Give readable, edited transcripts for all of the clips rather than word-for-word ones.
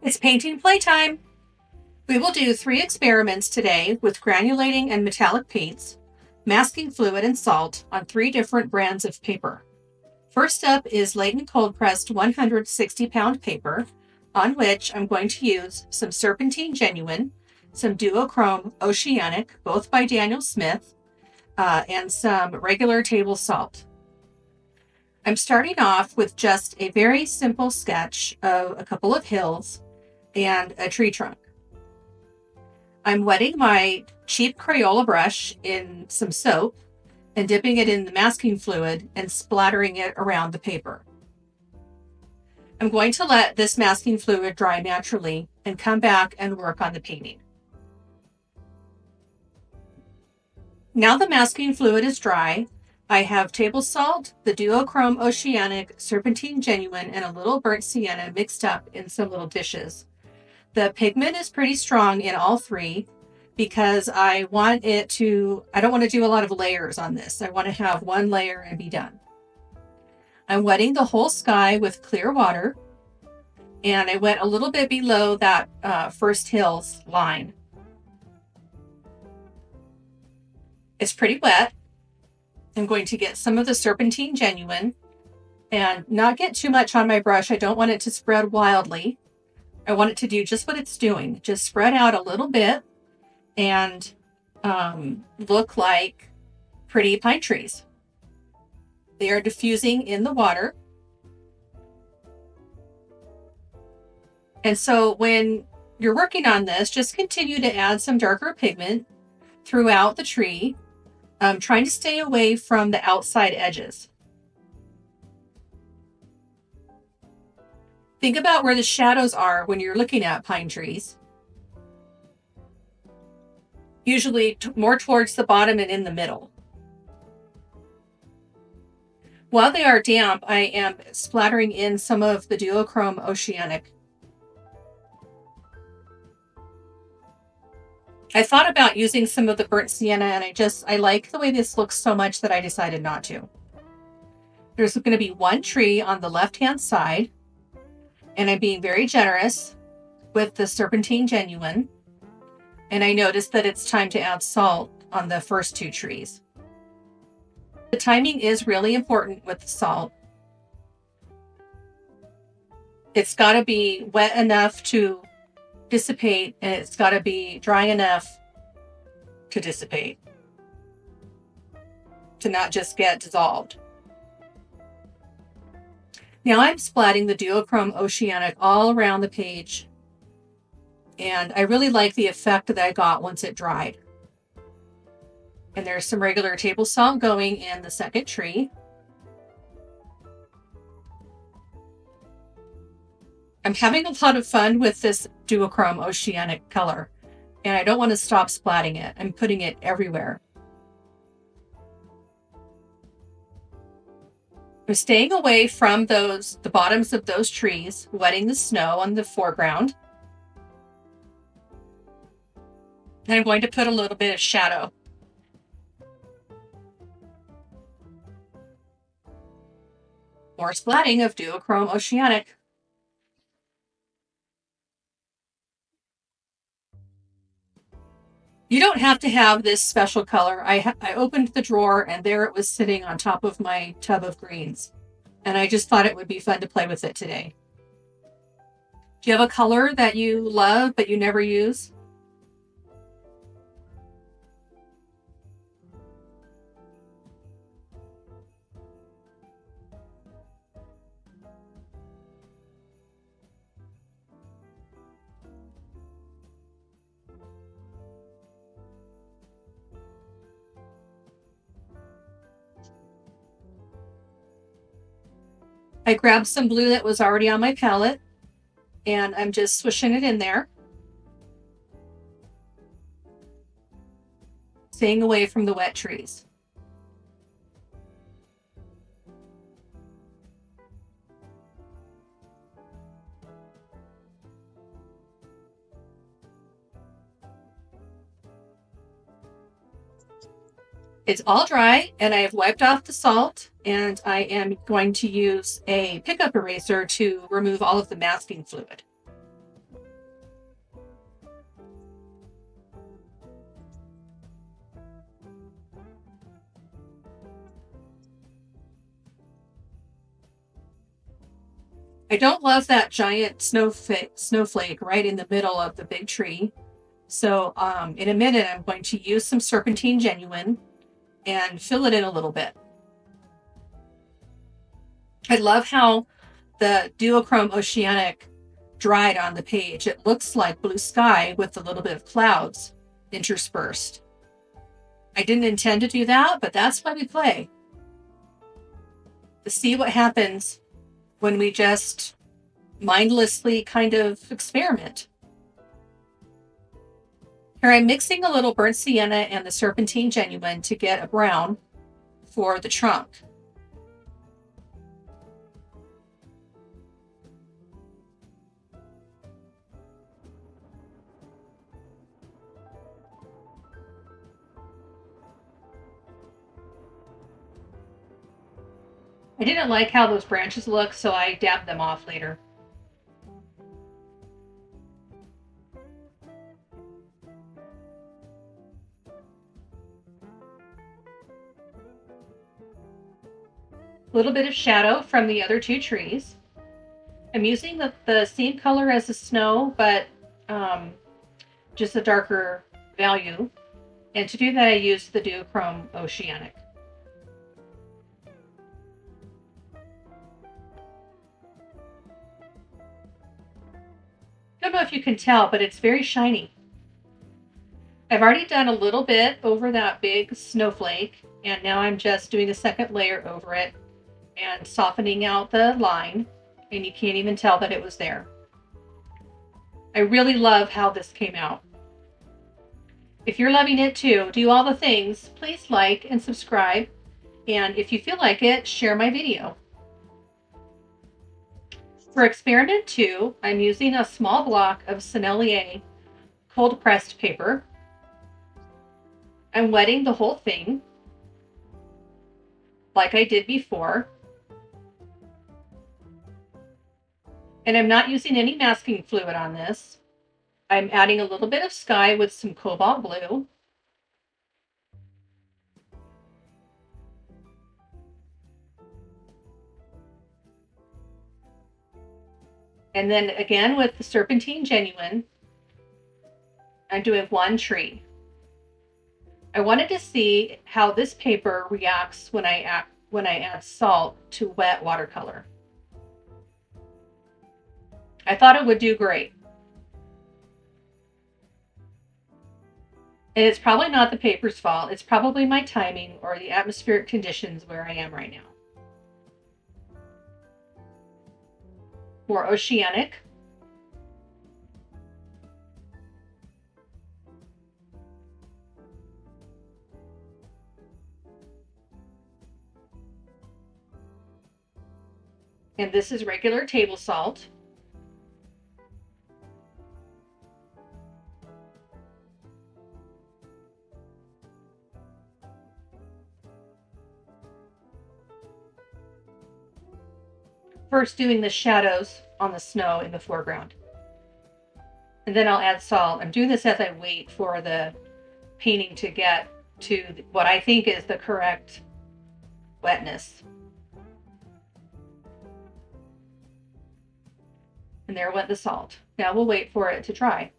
It's painting playtime. We will do 3 experiments today with granulating and metallic paints, masking fluid and salt on 3 different brands of paper. First up is Leyton cold pressed 160-pound paper, on which I'm going to use some Serpentine Genuine, some Duochrome Oceanic, both by Daniel Smith, and some regular table salt. I'm starting off with just a very simple sketch of a couple of hills and a tree trunk. I'm wetting my cheap Crayola brush in some soap and dipping it in the masking fluid and splattering it around the paper. I'm going to let this masking fluid dry naturally and come back and work on the painting. Now the masking fluid is dry, I have table salt, the Duochrome Oceanic, Serpentine Genuine, and a little burnt sienna mixed up in some little dishes. The pigment is pretty strong in all 3 because I don't want to do a lot of layers on this. I want to have one layer and be done. I'm wetting the whole sky with clear water, and I went a little bit below that first hill's line. It's pretty wet. I'm going to get some of the Serpentine Genuine and not get too much on my brush. I don't want it to spread wildly. I want it to do just what it's doing. Just spread out a little bit and look like pretty pine trees. They are diffusing in the water. And so when you're working on this, just continue to add some darker pigment throughout the tree, trying to stay away from the outside edges. Think about where the shadows are when you're looking at pine trees. Usually more towards the bottom and in the middle. While they are damp, I am splattering in some of the Duochrome Oceanic. I thought about using some of the burnt sienna, and I like the way this looks so much that I decided not to. There's going to be one tree on the left-hand side, and I'm being very generous with the Serpentine Genuine. And I noticed that it's time to add salt on the first 2 trees. The timing is really important with the salt. It's got to be wet enough to dissipate, and it's got to be dry enough to dissipate, to not just get dissolved. Now I'm splatting the Duochrome Oceanic all around the page, and I really like the effect that I got once it dried. And there's some regular table salt going in the second tree. I'm having a lot of fun with this Duochrome Oceanic color, and I don't want to stop splatting it. I'm putting it everywhere. I'm staying away from the bottoms of those trees, wetting the snow on the foreground. And I'm going to put a little bit of shadow. More splatting of Duochrome Oceanic. You don't have to have this special color. I opened the drawer, and there it was sitting on top of my tub of greens. And I just thought it would be fun to play with it today. Do you have a color that you love but you never use? I grabbed some blue that was already on my palette, and I'm just swishing it in there, staying away from the wet trees. It's all dry, and I have wiped off the salt, and I am going to use a pickup eraser to remove all of the masking fluid. I don't love that giant snowflake right in the middle of the big tree. So in a minute, I'm going to use some Serpentine Genuine and fill it in a little bit. I love how the Duochrome Oceanic dried on the page. It looks like blue sky with a little bit of clouds interspersed. I didn't intend to do that, but that's why we play. To see what happens when we just mindlessly kind of experiment. Here I'm mixing a little burnt sienna and the Serpentine Genuine to get a brown for the trunk. I didn't like how those branches look, so I dabbed them off later. A little bit of shadow from the other two trees. I'm using the same color as the snow, but just a darker value. And to do that, I used the Duochrome Oceanic. I don't know if you can tell, but it's very shiny. I've already done a little bit over that big snowflake, and now I'm just doing a second layer over it and softening out the line, and you can't even tell that it was there. I really love how this came out. If you're loving it too, do all the things. Please like and subscribe, and if you feel like it, share my video. For experiment 2, I'm using a small block of Sennelier cold pressed paper. I'm wetting the whole thing like I did before. And I'm not using any masking fluid on this. I'm adding a little bit of sky with some cobalt blue. And then again with the Serpentine Genuine, I'm doing one tree. I wanted to see how this paper reacts when I add salt to wet watercolor. I thought it would do great. And it's probably not the paper's fault. It's probably my timing or the atmospheric conditions where I am right now. More oceanic. And this is regular table salt. First doing the shadows on the snow in the foreground. And then I'll add salt. I'm doing this as I wait for the painting to get to what I think is the correct wetness. And there went the salt. Now we'll wait for it to dry.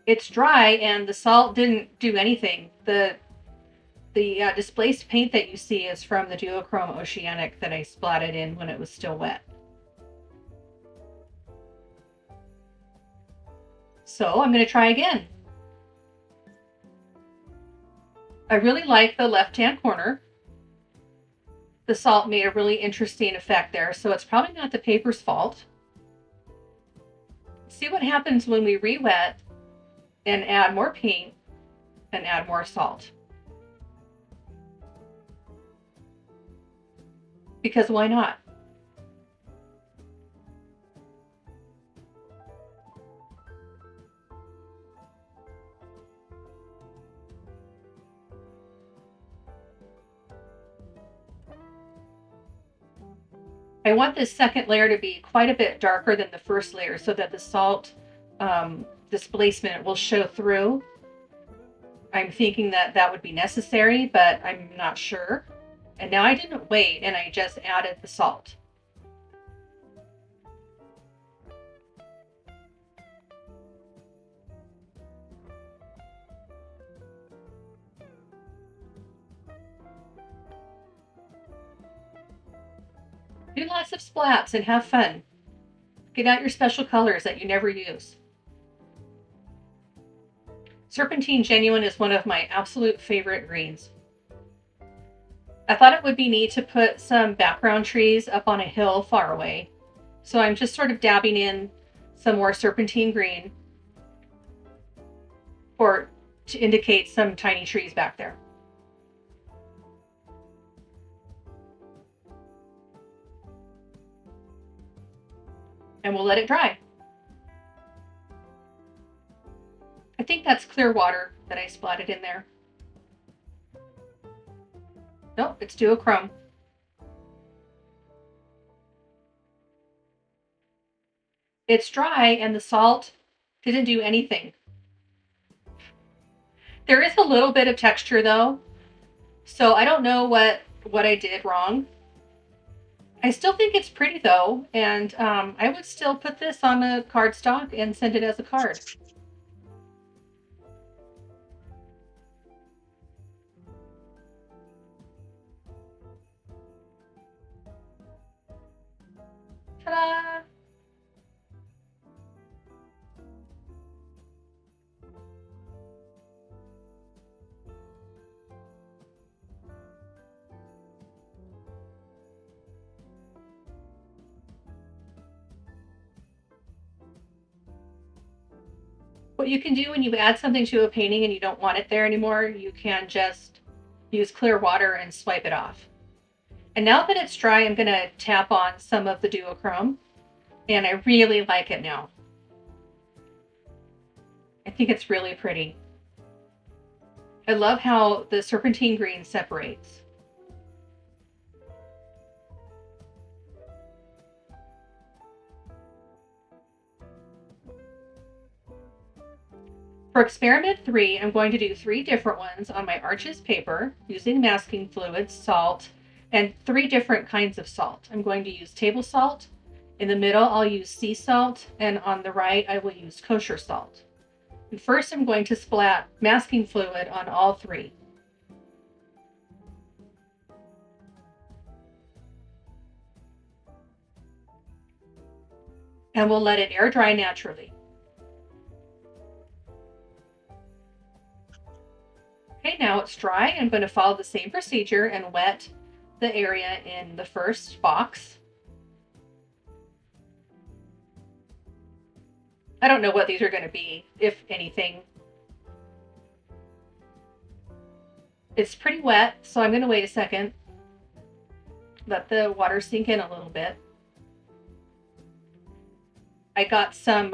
It's dry and the salt didn't do anything. The displaced paint that you see is from the Duochrome Oceanic that I splatted in when it was still wet. So I'm going to try again. I really like the left-hand corner. The salt made a really interesting effect there, so it's probably not the paper's fault. See what happens when we re-wet and add more paint and add more salt. Because why not? I want this second layer to be quite a bit darker than the first layer so that the salt displacement will show through. I'm thinking that that would be necessary, but I'm not sure. And now I didn't wait, and I just added the salt. Do lots of splats and have fun. Get out your special colors that you never use. Serpentine Genuine is one of my absolute favorite greens. I thought it would be neat to put some background trees up on a hill far away. So I'm just sort of dabbing in some more serpentine green to indicate some tiny trees back there. And we'll let it dry. I think that's clear water that I splatted in there. Nope, it's duochrome. It's dry and the salt didn't do anything. There is a little bit of texture though, so I don't know what I did wrong. I still think it's pretty though, and I would still put this on a cardstock and send it as a card. Ta-da! What you can do when you add something to a painting and you don't want it there anymore, you can just use clear water and swipe it off. And now that it's dry, I'm going to tap on some of the duochrome, and I really like it now. I think it's really pretty. I love how the serpentine green separates. For experiment 3, I'm going to do 3 different ones on my arches paper using masking fluid, salt, and 3 different kinds of salt. I'm going to use table salt. In the middle, I'll use sea salt, and on the right, I will use kosher salt. And first, I'm going to splat masking fluid on all 3. And we'll let it air dry naturally. Okay, now it's dry. I'm going to follow the same procedure and wet the area in the first box. I don't know what these are going to be, if anything. It's pretty wet, so I'm going to wait a second. Let the water sink in a little bit. I got some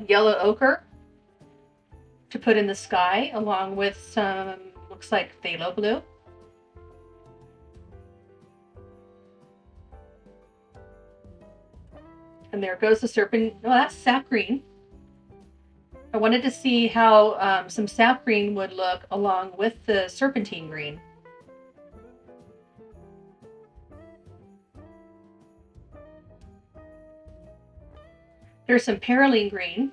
yellow ochre to put in the sky, along with some, looks like phthalo blue. And there goes the serpent. Oh, that's sap green. I wanted to see how some sap green would look along with the serpentine green. There's some perylene green.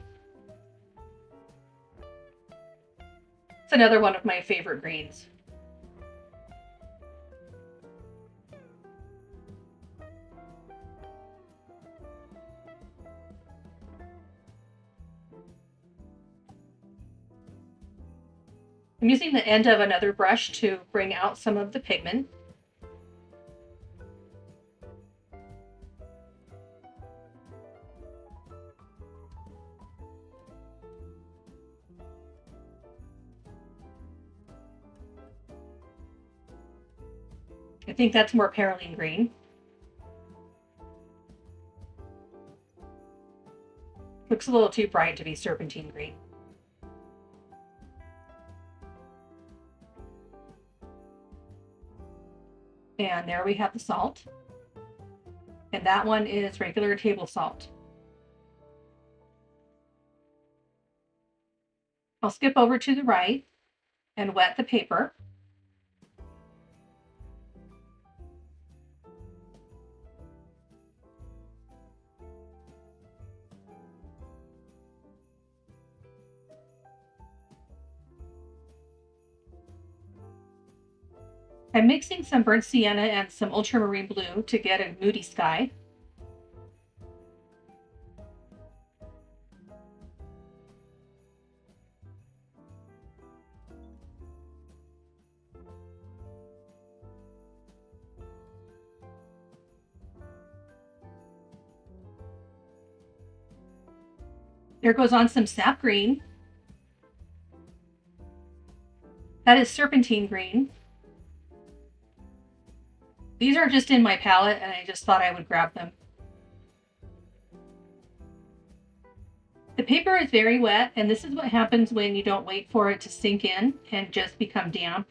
It's another one of my favorite greens. I'm using the end of another brush to bring out some of the pigment. I think that's more perylene green. Looks a little too bright to be serpentine green. And there we have the salt. And that one is regular table salt. I'll skip over to the right. and wet the paper. I'm mixing some burnt sienna and some ultramarine blue to get a moody sky. There goes on some sap green. That is Serpentine Green. These are just in my palette and I just thought I would grab them. The paper is very wet, and this is what happens when you don't wait for it to sink in and just become damp,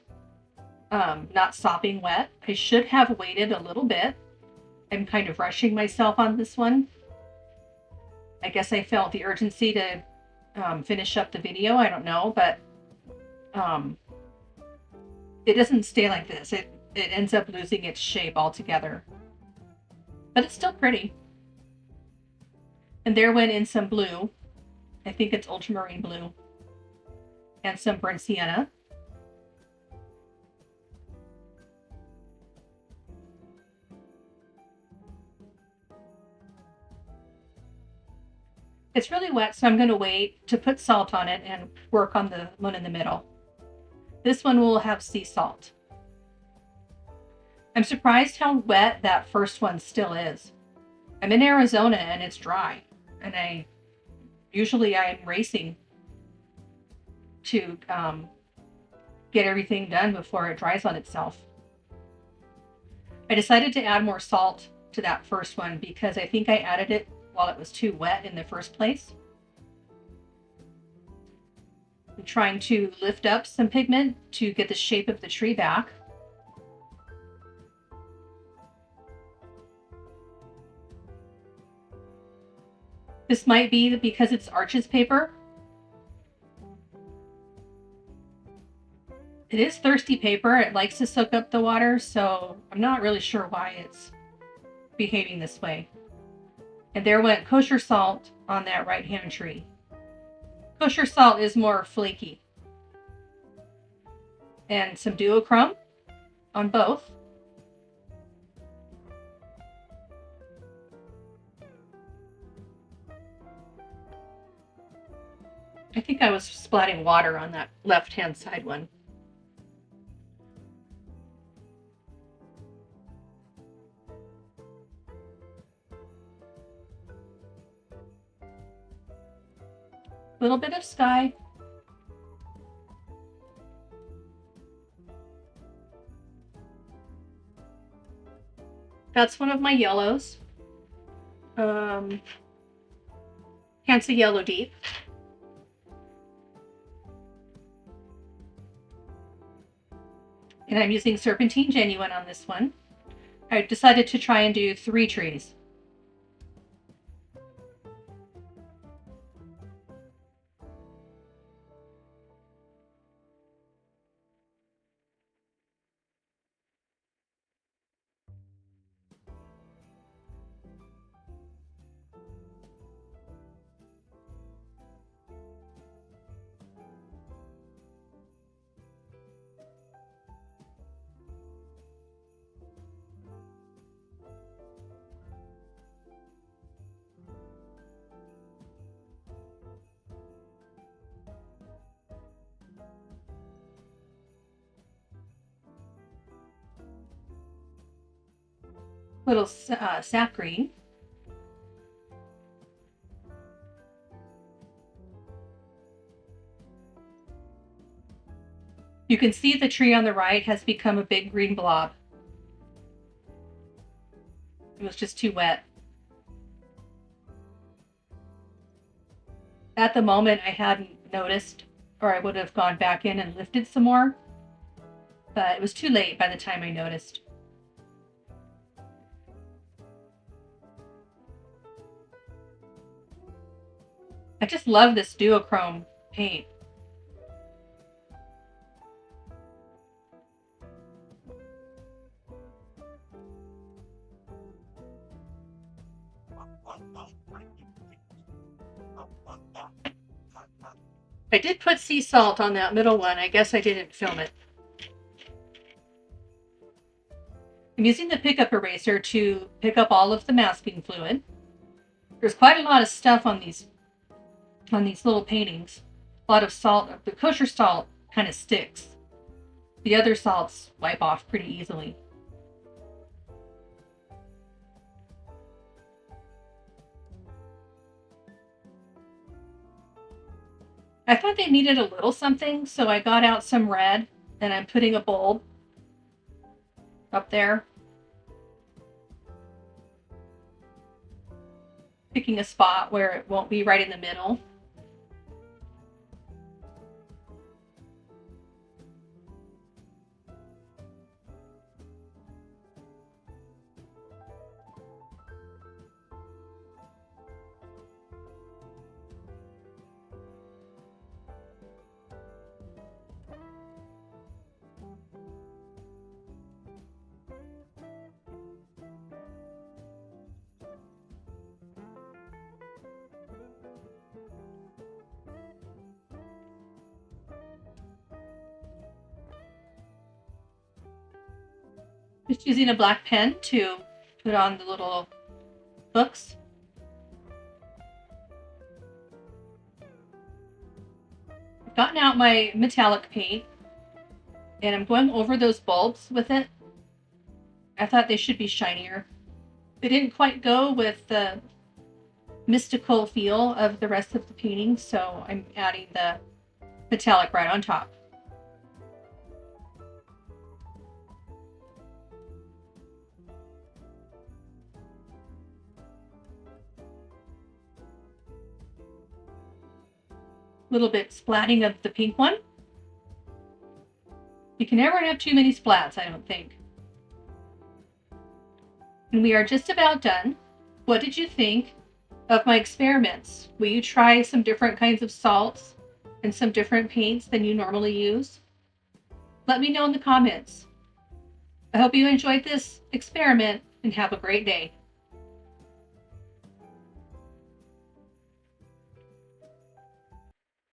not sopping wet. I should have waited a little bit. I'm kind of rushing myself on this one. I guess I felt the urgency to finish up the video. I don't know, but it doesn't stay like this. It ends up losing its shape altogether. But it's still pretty. And there went in some blue. I think it's ultramarine blue. And some burnt sienna. It's really wet, so I'm going to wait to put salt on it and work on the one in the middle. This one will have sea salt. I'm surprised how wet that first one still is. I'm in Arizona and it's dry, and I'm racing to get everything done before it dries on itself. I decided to add more salt to that first one because I think I added it while it was too wet in the first place. I'm trying to lift up some pigment to get the shape of the tree back. This might be because it's Arches paper. It is thirsty paper. It likes to soak up the water, so I'm not really sure why it's behaving this way. And there went kosher salt on that right-hand tree. Kosher salt is more flaky. And some duochrome on both. I think I was splatting water on that left-hand side one. A little bit of sky. That's one of my yellows. Can't see yellow deep. And I'm using Serpentine Genuine on this one. I decided to try and do 3 trees. Little sap green. You can see the tree on the right has become a big green blob. It was just too wet. At the moment, I hadn't noticed, or I would have gone back in and lifted some more, but it was too late by the time I noticed. I just love this duochrome paint. I did put sea salt on that middle one. I guess I didn't film it. I'm using the pickup eraser to pick up all of the masking fluid. There's quite a lot of stuff on these little paintings. A lot of salt. The kosher salt kind of sticks. The other salts wipe off pretty easily. I thought they needed a little something, so I got out some red and I'm putting a bulb up there. Picking a spot where it won't be right in the middle. Just using a black pen to put on the little hooks. I've gotten out my metallic paint and I'm going over those bulbs with it. I thought they should be shinier. They didn't quite go with the mystical feel of the rest of the painting, so I'm adding the metallic right on top. Little bit splatting of the pink one. You can never have too many splats, I don't think. And we are just about done. What did you think of my experiments? Will you try some different kinds of salts and some different paints than you normally use? Let me know in the comments. I hope you enjoyed this experiment and have a great day.